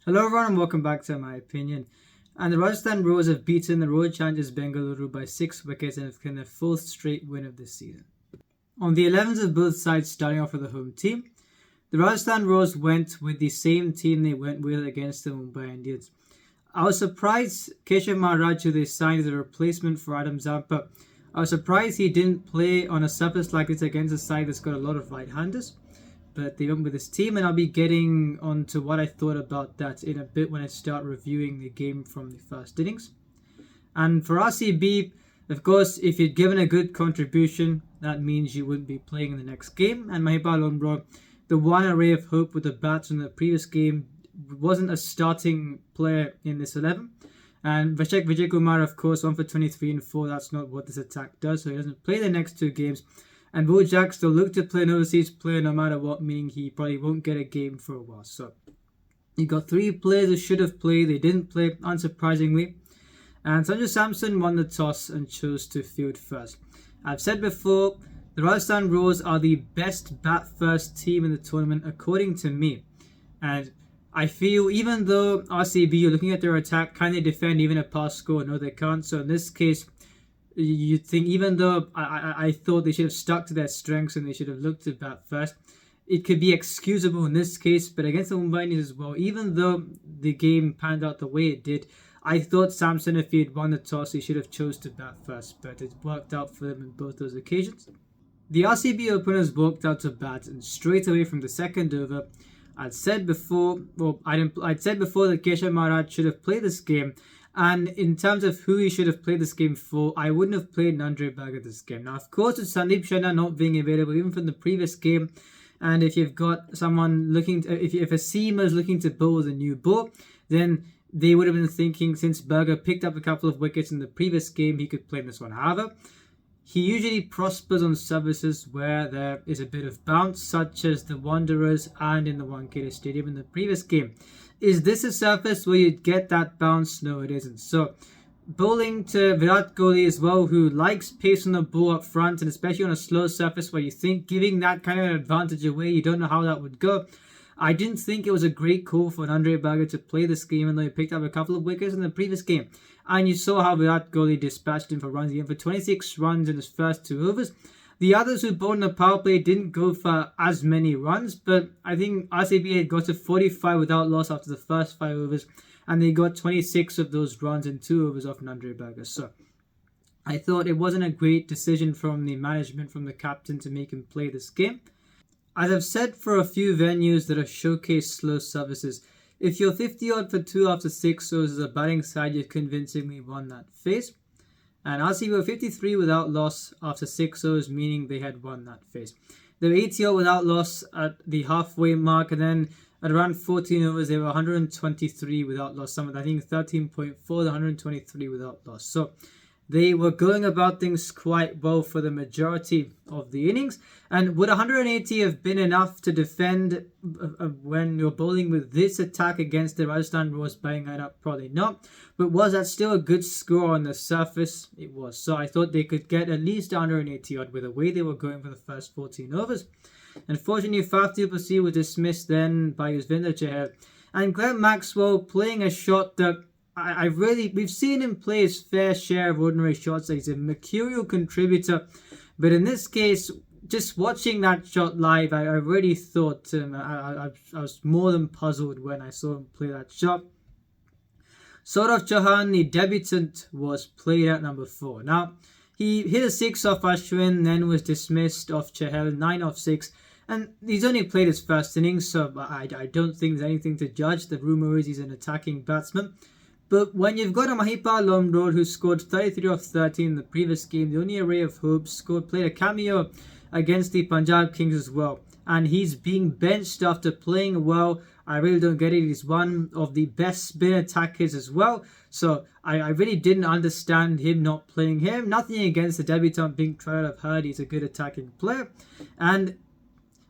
Hello everyone and welcome back to My Opinion. And the Rajasthan Royals have beaten the Royal Challengers Bengaluru by 6 wickets and have claimed their fourth straight win of this season. On the 11th of both sides starting off with the home team, the Rajasthan Royals went with the same team they went with against the Mumbai Indians. I was surprised Keshav Maharaj, who they signed as a replacement for Adam Zampa, I was surprised he didn't play on a surface like this against a side that's got a lot of right-handers. But they went with this team, and I'll be getting on to what I thought about that in a bit when I start reviewing the game from the first innings. And for RCB, of course, if you'd given a good contribution, that means you wouldn't be playing in the next game. And Mahipal Lomro, the one ray of hope with the bats in the previous game, wasn't a starting player in this 11. And Vishek Vijay Kumar, of course, 1 for 23 and 4. That's not what this attack does, so he doesn't play the next two games. And Will Jack still look to play an overseas player no matter what, meaning he probably won't get a game for a while. So you got three players who should have played. They didn't play, unsurprisingly. And Sanju Samson won the toss and chose to field first. I've said before, the Rajasthan Royals are the best bat-first team in the tournament, according to me. And I feel even though RCB, you're looking at their attack, can they defend even a pass score? No, they can't. So in this case, you'd think even though I thought they should have stuck to their strengths and they should have looked to bat first, it could be excusable in this case. But against the Mumbai Indians as well, even though the game panned out the way it did, I thought Samson, if he had won the toss, he should have chose to bat first. But it worked out for them in both those occasions. The RCB openers walked out to bat, and straight away from the second over, I'd said before that Keshav Maharaj should have played this game. And in terms of who he should have played this game for, I wouldn't have played Nandre Bagga this game. Now, of course, with Sandeep Sharma not being available, even from the previous game, and if you've got someone looking to, if a seamer is looking to bowl with a new ball, then they would have been thinking, since Bagga picked up a couple of wickets in the previous game, he could play this one. However, he usually prospers on surfaces where there is a bit of bounce, such as the Wanderers and in the Wankhede Stadium in the previous game. Is this a surface where you'd get that bounce? No, it isn't. So, bowling to Virat Kohli as well, who likes pace on the ball up front, and especially on a slow surface where you think giving that kind of an advantage away, you don't know how that would go. I didn't think it was a great call for Nandre Bagga to play this game, even though he picked up a couple of wickets in the previous game. And you saw how Virat Kohli dispatched him for runs. He went for 26 runs in his first two overs. The others who bowled in the power play didn't go for as many runs, but I think RCB had got to 45 without loss after the first 5 overs, and they got 26 of those runs in 2 overs off Nandre Bagga. So I thought it wasn't a great decision from the management, from the captain, to make him play this game. As I've said for a few venues that have showcased slow services, if you're 50 odd for 2 after 6 overs as a batting side, you've convincingly won that phase. And RCB were 53 without loss after 6 overs, meaning they had won that phase. They were 80 odd without loss at the halfway mark, and then at around 14 overs, they were 123 without loss. Some of I think 13.4, 123 without loss. So they were going about things quite well for the majority of the innings. And would 180 have been enough to defend when you're bowling with this attack against the Rajasthan Royals batting lineup? Probably not. But was that still a good score on the surface? It was. So I thought they could get at least 180 odd with the way they were going for the first 14 overs. Unfortunately, Faf du Plessis was dismissed then by Yuzvendra Chahal. And Glenn Maxwell playing a shot that we've seen him play his fair share of ordinary shots. He's a mercurial contributor, but in this case, just watching that shot live, I really thought I was more than puzzled when I saw him play that shot. Saurav Chauhan, the debutant, was played at number 4. Now, he hit a 6 off Ashwin, then was dismissed off Chahal, 9 off 6. And he's only played his first innings, so I don't think there's anything to judge. The rumour is he's an attacking batsman. But when you've got a Mahipal Lomro who scored 33 off 13 in the previous game, the only ray of hope, played a cameo against the Punjab Kings as well. And he's being benched after playing well. I really don't get it. He's one of the best spin attackers as well. So I really didn't understand him not playing him. Nothing against the debutant being tried. I've heard he's a good attacking player. And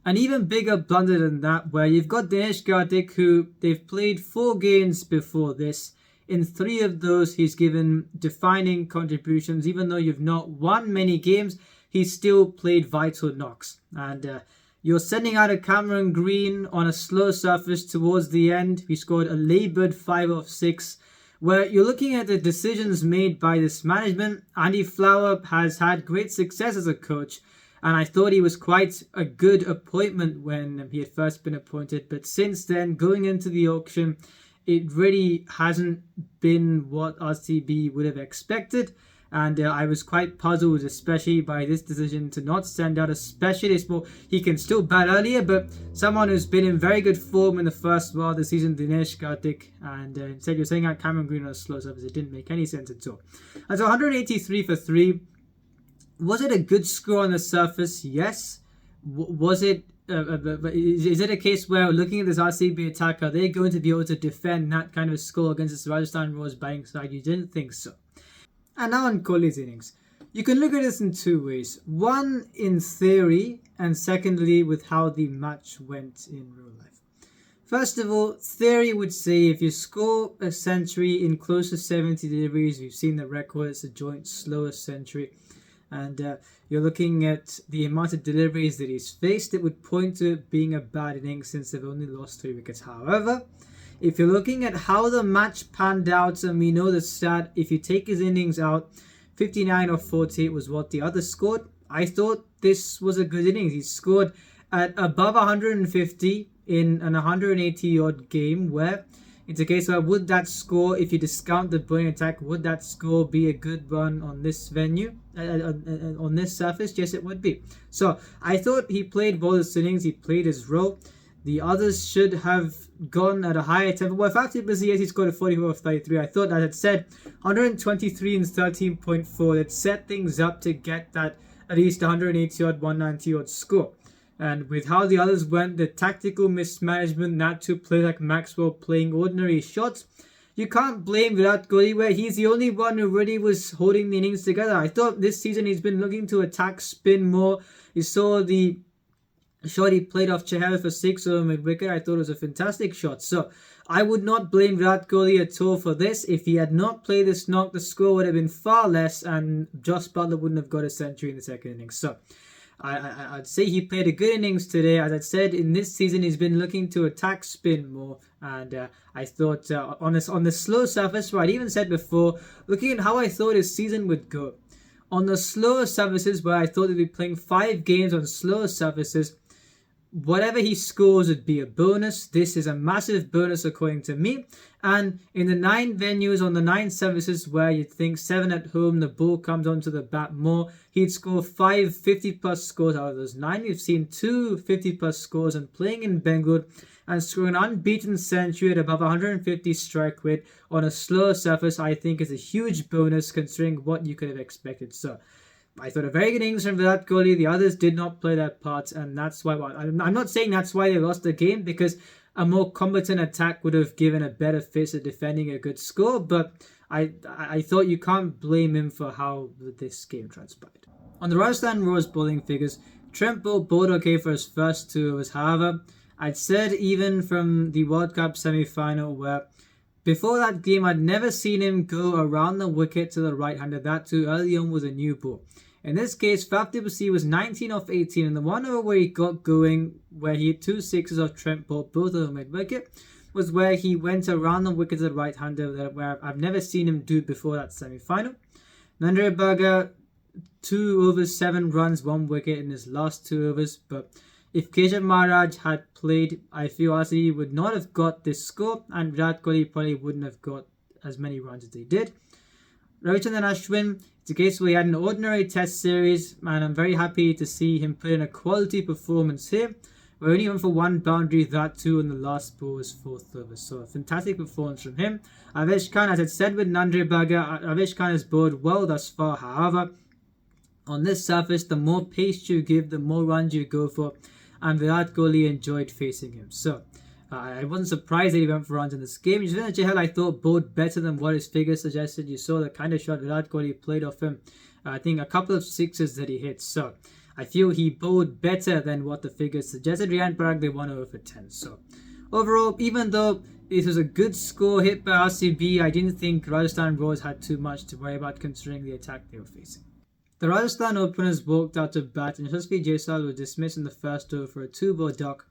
an even bigger blunder than that, where you've got Dinesh Karthik, who they've played 4 games before this. In 3 of those, he's given defining contributions. Even though you've not won many games, he's still played vital knocks. And You're sending out a Cameron Green on a slow surface towards the end. He scored a laboured 5 of 6. Where you're looking at the decisions made by this management. Andy Flower has had great success as a coach, and I thought he was quite a good appointment when he had first been appointed. But since then, going into the auction, it really hasn't been what RCB would have expected. And I was quite puzzled, especially by this decision to not send out a specialist. Well, he can still bat earlier, but someone who's been in very good form in the first while of the season, Dinesh Karthik. And instead, you're sending out Cameron Green on a slow surface. It didn't make any sense at all. And so 183 for 3. Was it a good score on the surface? Yes. Was it? Is it a case where, looking at this RCB attack, are they going to be able to defend that kind of a score against this Rajasthan Royals batting side? You didn't think so. And now on Kohli's innings. You can look at this in two ways. One, in theory, and secondly, with how the match went in real life. First of all, theory would say if you score a century in close to 70 deliveries, we've seen the record, it's a joint slowest century, and you're looking at the amount of deliveries that he's faced, it would point to it being a bad innings since they've only lost 3 wickets. However, if you're looking at how the match panned out, and we know the stat, if you take his innings out, 59 of 48 was what the others scored. I thought this was a good innings. He scored at above 150 in an 180-odd game, where it's a case where would that score, if you discount the bowling attack, would that score be a good one on this venue, on this surface? Yes, it would be. So I thought he played both his innings, he played his role. The others should have gone at a higher tempo. Well, if yes, he scored a 44 of 33. I thought that had said 123 and 13.4. That set things up to get that at least 180 odd, 190 odd score. And with how the others went, the tactical mismanagement, not to play like Maxwell playing ordinary shots, you can't blame Virat Kohli, where he's the only one who really was holding the innings together. I thought this season he's been looking to attack spin more. You saw the shot he played off Chahal for 6 over mid-wicket. I thought it was a fantastic shot. So I would not blame Virat Kohli at all for this. If he had not played this knock, the score would have been far less, and Josh Butler wouldn't have got a century in the second innings. So I'd say he played a good innings today. As I said, in this season, he's been looking to attack spin more. And I thought on the slow surface, where I'd even said before, looking at how I thought his season would go, on the slower surfaces, where I thought he'd be playing 5 games on slower surfaces, whatever he scores would be a bonus. This is a massive bonus according to me. And in the 9 venues, on the 9 services where you'd think 7 at home, the ball comes onto the bat more, he'd score 5 50-plus scores out of those 9. We've seen 2 50-plus scores, and playing in Bengaluru and scoring an unbeaten century at above 150 strike rate on a slower surface, I think is a huge bonus considering what you could have expected. So I thought a very good innings from Virat Kohli. The others did not play their parts, and that's why. I'm not saying that's why they lost the game, because a more competent attack would have given a better face at defending a good score. But I thought you can't blame him for how this game transpired. On the Rajasthan Royals bowling figures, Trent Boult bowled okay for his first 2 overs. However, I'd said even from the World Cup semi-final, where before that game, I'd never seen him go around the wicket to the right-hander. That too early on was a new ball. In this case, Faf du Plessis was 19 off 18, and the one over where he got going, where he had 2 sixes off Trent Boult, both over mid-wicket, was where he went around the wicket to the right-hander, where I've never seen him do before that semi-final. Nandre Berger, 2 overs, 7 runs, 1 wicket in his last 2 overs, but if Keshav Maharaj had played, I feel RCB would not have got this score, and Virat Kohli probably wouldn't have got as many runs as they did. Ravichandran Ashwin, it's a case where he had an ordinary test series, and I'm very happy to see him put in a quality performance here. We only went for 1 boundary, that too in the last ball was 4th over. So a fantastic performance from him. Avesh Khan, as I said with Nandre Berger, Avesh Khan has bowled well thus far. However, on this surface, the more pace you give, the more runs you go for, and Virat Kohli enjoyed facing him. So I wasn't surprised that he went for runs in this game. Yuzvendra Chahal, I thought, bowled better than what his figures suggested. You saw the kind of shot Virat Kohli played off him. I think a couple of 6s that he hit. So I feel he bowled better than what the figures suggested. Riyan Parag, they won over for 10. So overall, even though it was a good score hit by RCB, I didn't think Rajasthan Royals had too much to worry about considering the attack they were facing. The Rajasthan openers walked out to bat and Yashasvi Jaiswal was dismissed in the first over for a 2-ball duck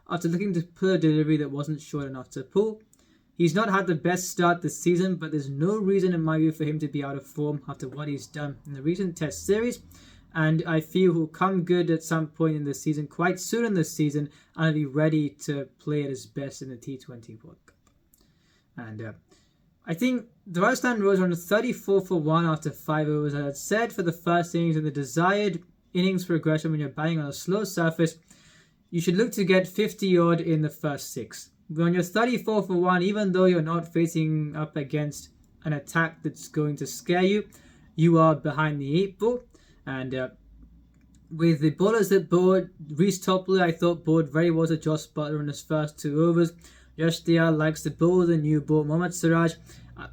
after looking to pull a delivery that wasn't short enough to pull. He's not had the best start this season, but there's no reason in my view for him to be out of form after what he's done in the recent Test series, and I feel he'll come good at some point in the season, quite soon in this season, and be ready to play at his best in the T20 World Cup. And I think the Rajasthan Royals are on 34 for 1 after 5 overs. As I said, for the first innings and the desired innings progression when you're batting on a slow surface, you should look to get 50 odd in the first 6. When you're 34 for 1, even though you're not facing up against an attack that's going to scare you, you are behind the 8 ball. And with the bowlers that bowled, Reece Topley, I thought, bowled very well to Josh Buttler in his first 2 overs. Yash Dayal likes to bowl the new ball. Mohammad Siraj,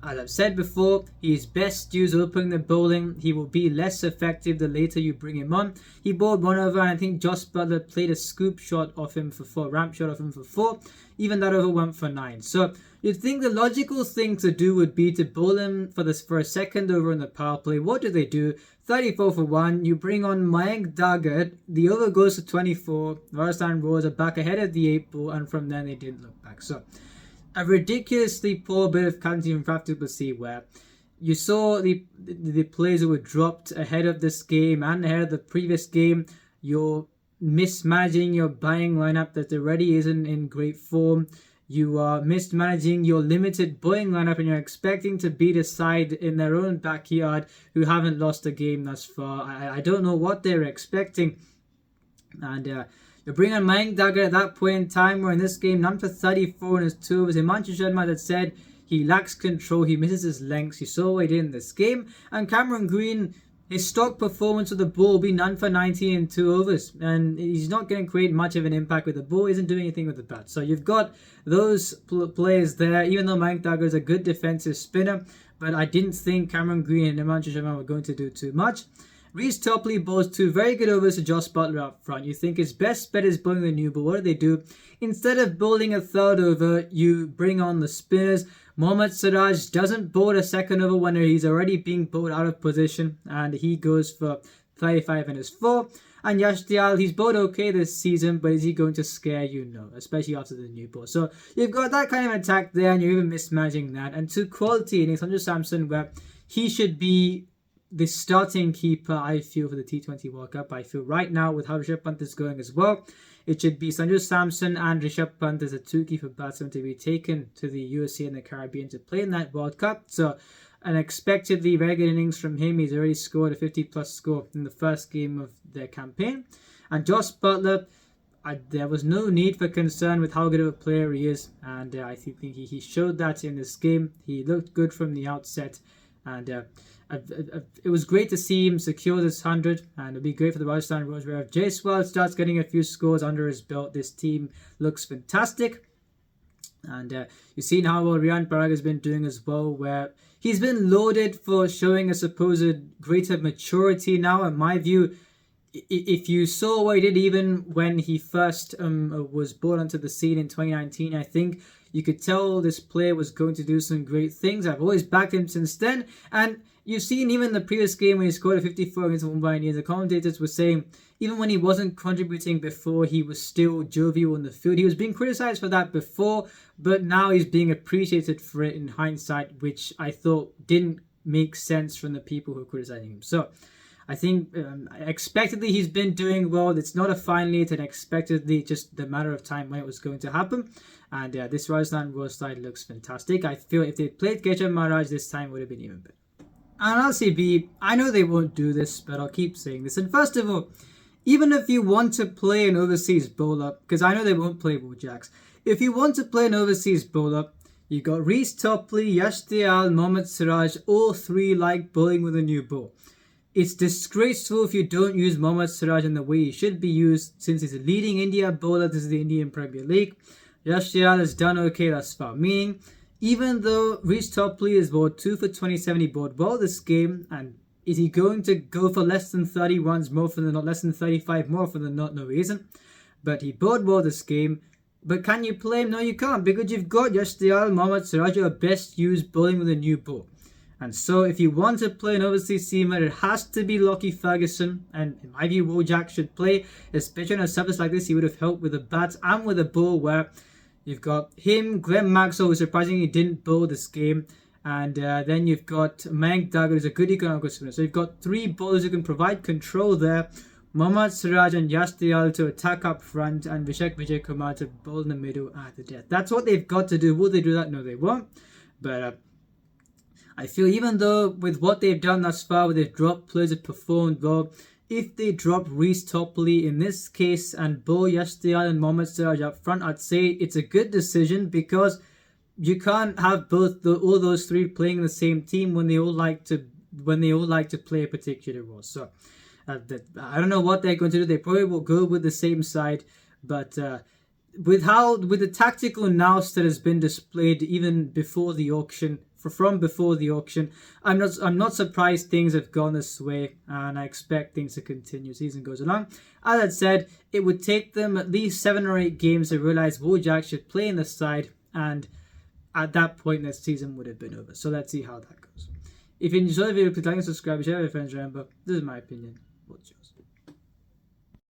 as I've said before, he's best used opening the bowling. He will be less effective the later you bring him on. He bowled 1 over, and I think Josh Buttler played a scoop shot off him for 4, ramp shot off him for 4. Even that over went for 9. So you'd think the logical thing to do would be to bowl him for a second over in the power play. What do? 34 for 1. You bring on Mayank Dagat. The over goes to 24. Rajasthan Royals are back ahead of the 8 ball, and from then they didn't look back. So a ridiculously poor bit of captaincy from Faf du Plessis, where you saw the players who were dropped ahead of this game and ahead of the previous game. You're mismanaging your buying lineup that already isn't in great form. You are mismanaging your limited bowling lineup, and you're expecting to beat a side in their own backyard who haven't lost a game thus far. I don't know what they're expecting. And you bring on Mayank Dagar at that point in time, where in this game, none for 34 in his 2 overs. Himanshu Sharma had said he lacks control, he misses his lengths. You saw what he did in this game. And Cameron Green, his stock performance with the ball will be none for 19 in 2 overs. And he's not going to create much of an impact with the ball. He isn't doing anything with the bat. So you've got those players there, even though Mayank Dagar is a good defensive spinner. But I didn't think Cameron Green and Himanshu Sharma were going to do too much. Reece Topley bowls 2 very good overs to Josh Buttler up front. You think his best bet is bowling the new ball. What do? Instead of bowling a 3rd over, you bring on the spinners. Mohammad Siraj doesn't bowl a 2nd over when he's already being bowled out of position, and he goes for 35 in his 4. And Yash Dayal, he's bowled okay this season, but is he going to scare you? No, especially after the new ball. So you've got that kind of attack there, and you're even mismanaging that. And 2 quality innings, Sanju Samson, where he should be the starting keeper, I feel, for the T20 World Cup. I feel right now, with how Rishabh Pant is going as well, it should be Sanju Samson and Rishabh Pant as a 2 keeper batsman to be taken to the USA and the Caribbean to play in that World Cup. So an expectedly very good innings from him. He's already scored a 50-plus score in the first game of their campaign. And Josh Buttler, there was no need for concern with how good of a player he is. And I think he showed that in this game. He looked good from the outset. And it was great to see him secure this 100, and it'll be great for the Rajasthan Royals, where if Jaiswal starts getting a few scores under his belt, this team looks fantastic. And you've seen how well Riyan Parag has been doing as well, where he's been lauded for showing a supposed greater maturity now. In my view, if you saw what he did even when he first was brought onto the scene in 2019, I think you could tell this player was going to do some great things. I've always backed him since then. And you've seen even the previous game when he scored a 54 against Mumbai Indians, the commentators were saying even when he wasn't contributing before, he was still jovial in the field. He was being criticised for that before, but now he's being appreciated for it in hindsight, which I thought didn't make sense from the people who were criticising him. So I think expectedly he's been doing well. It's not a finally, it's an expectedly just the matter of time when it was going to happen. And this Rajasthan Royals side looks fantastic. I feel if they played Keshav Maharaj this time, it would have been even better. And RCB, I know they won't do this, but I'll keep saying this. And first of all, even if you want to play an overseas bowler, because I know they won't play Will Jacks, if you want to play an overseas bowler, you got Reece Topley, Yash Dayal, Mohammad Siraj, all 3 like bowling with a new ball. It's disgraceful if you don't use Mohammad Siraj in the way he should be used, since he's a leading India bowler. This is the Indian Premier League. Yash Dayal has done okay thus far, meaning even though Reece Topley is bowled 2 for 27, he bowled well this game, and is he going to go for less than 30 runs more often than not, less than 35 more often than not? No, he isn't. But he bowled well this game. But can you play him? No, you can't, because you've got Yash Dayal, Mohammad Siraj, who are best used bowling with a new ball. And so if you want to play an overseas seamer, it has to be Lockie Ferguson. And in my view, Wojak should play, especially on a surface like this. He would have helped with the bat and with the ball, where you've got him, Glenn Maxwell, who surprisingly didn't bowl this game. And then you've got Mayank Dagar, who's a good economical spinner. So you've got three bowlers who can provide control there. Mohammad Siraj and Yash Dayal to attack up front, and Vishak Vijay Kumar to bowl in the middle at the death. That's what they've got to do. Will they do that? No, they won't. But I feel even though with what they've done thus far, where they've dropped players that performed well, if they drop Reece Topley in this case and bowl Yash Dayal and Mohammad Siraj up front, I'd say it's a good decision, because you can't have all those three playing the same team when they all like to play a particular role. So I don't know what they're going to do. They probably will go with the same side, but with the tactical nous that has been displayed even before the auction, from before the auction, I'm not surprised things have gone this way, and I expect things to continue as the season goes along. As I said, it would take them at least 7 or 8 games to realize Wojak should play in the side, and at that point, the season would have been over. So let's see how that goes. If you enjoyed the video, please like and subscribe, share with your friends. Remember, this is my opinion. What's yours?